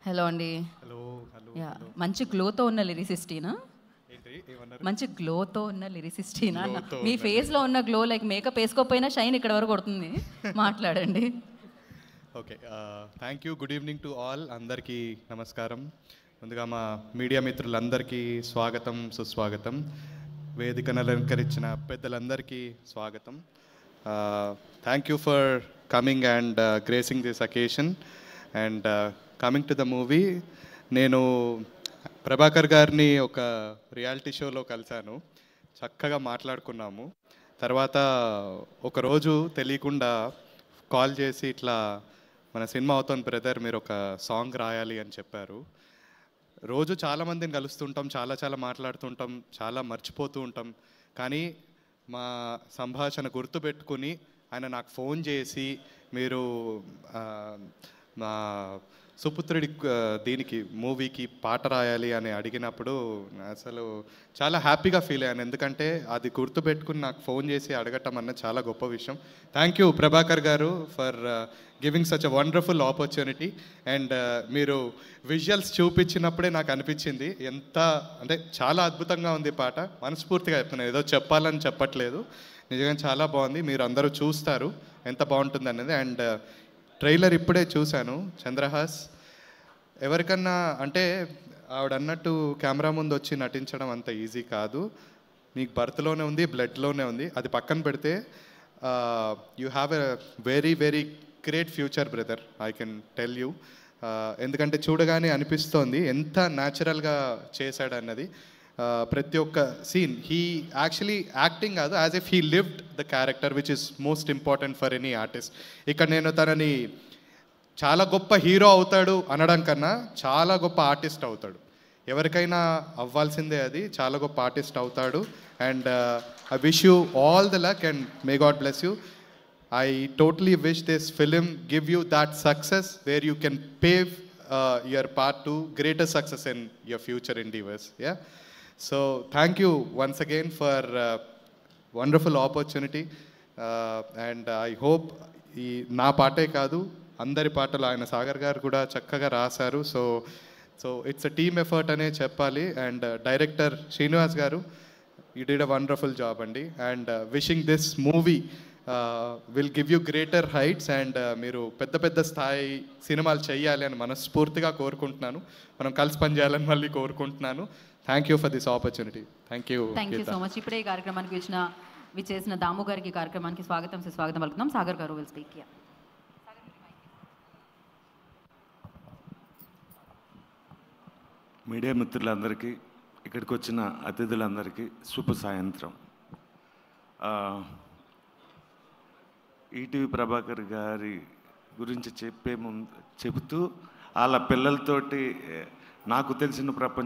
Hello అండి. Hello hello yeah hello మంచి గ్లోతో ఉన్న లిరిసిస్టీనా? ఏంటి ఏమన్నారు? మంచి గ్లోతో ఉన్న లిరిసిస్టీనా అన్న. గ్లోతో మీ ఉన్న ఫేస్లో ఉన్న గ్లో లైక్ మేకప్ వేసుకోకపోయినా షైన్ ఇక్కడ వరకు కొడుతుంది. మాట్లాడండి. Okay, thank you. Good evening to all. అందరికీ నమస్కారం. ముందుగా మా మీడియా మిత్రులందరికీ స్వాగతం, సుస్వాగతం. వేదికను అలంకరించిన పెద్దలందరికీ స్వాగతం. Thank you for coming and gracing this occasion and coming to the movie. నేను ప్రభాకర్ గారిని ఒక రియాలిటీ షోలో కలిశాను. చక్కగా మాట్లాడుకున్నాము. తర్వాత ఒకరోజు తెలియకుండా కాల్ చేసి ఇట్లా మన సినిమా అవుతుంది బ్రదర్, మీరు ఒక సాంగ్ రాయాలి అని చెప్పారు. రోజు చాలామందిని కలుస్తుంటాం, చాలా మాట్లాడుతుంటాం, చాలా మర్చిపోతూ ఉంటాం. కానీ మా సంభాషణ గుర్తుపెట్టుకుని ఆయన నాకు ఫోన్ చేసి మీరు మా సుపుత్రుడి దీనికి మూవీకి పాట రాయాలి అని అడిగినప్పుడు అసలు చాలా హ్యాపీగా ఫీల్ అయ్యాను. ఎందుకంటే అది గుర్తుపెట్టుకుని నాకు ఫోన్ చేసి అడగటం అన్నది చాలా గొప్ప విషయం. థ్యాంక్ యూ ప్రభాకర్ గారు for giving such a wonderful opportunity. And మీరు విజువల్స్ చూపించినప్పుడే నాకు అనిపించింది ఎంత అంటే చాలా అద్భుతంగా ఉంది పాట. మనస్ఫూర్తిగా చెప్తున్నాను, ఏదో చెప్పాలని చెప్పట్లేదు. నిజంగా చాలా బాగుంది. మీరు అందరూ చూస్తారు ఎంత బాగుంటుంది అనేది. అండ్ ట్రైలర్ ఇప్పుడే చూశాను. చంద్రహాస్ ఎవరికన్నా అంటే ఆవిడ అన్నట్టు కెమెరా ముందు వచ్చి నటించడం అంత ఈజీ కాదు. నీకు బర్త్లోనే ఉంది, బ్లడ్లోనే ఉంది. అది పక్కన పెడితే you have a very great future brother, I can tell you. ఎందుకంటే చూడగానే అనిపిస్తోంది ఎంత న్యాచురల్గా చేశాడన్నది. ప్రతి ఒక్క సీన్ హీ యాక్చువల్లీ యాక్టింగ్ కాదు, as if he lived the character which is most important for any artist. ఇక్కడ నేను తనని చాలా గొప్ప హీరో అవుతాడు అనడం కన్నా చాలా గొప్ప ఆర్టిస్ట్ అవుతాడు. ఎవరికైనా అవ్వాల్సిందే అది. చాలా గొప్ప ఆర్టిస్ట్ అవుతాడు. And I wish you all the luck and may God bless you. I totally wish this film give you that success where you can pave your path to greater success in your future endeavors. Yeah. So thank you once again for wonderful opportunity. And I hope నా పాటే కాదు అందరి పాటలు ఆయన సాగర్ గారు కూడా చక్కగా రాశారు. So it's a team effort అనే చెప్పాలి. అండ్ డైరెక్టర్ శ్రీనివాస్ గారు, you did a wonderful job అండి. And wishing this movie will give you greater heights. And మీరు పెద్ద స్థాయి సినిమాలు చేయాలి అని మనస్ఫూర్తిగా కోరుకుంటున్నాను. మనం కలిసి పనిచేయాలని మళ్ళీ కోరుకుంటున్నాను. Thank you for this opportunity. Thank you so much. ఇప్పుడే ఈ కార్యక్రమానికి విచ్చేసిన దాము గారికి కార్యక్రమానికి స్వాగతం పలుకుతున్నాం. సాగర్ గారు విల్ స్పీక్. మీడియా మిత్రులందరికీ, ఇక్కడికి వచ్చిన అతిథులందరికీ శుభ సాయంత్రం. ఈటీవీ ప్రభాకర్ గారి గురించి చెబుతూ వాళ్ళ పిల్లలతోటి నాకు తెలిసిన ప్రపంచం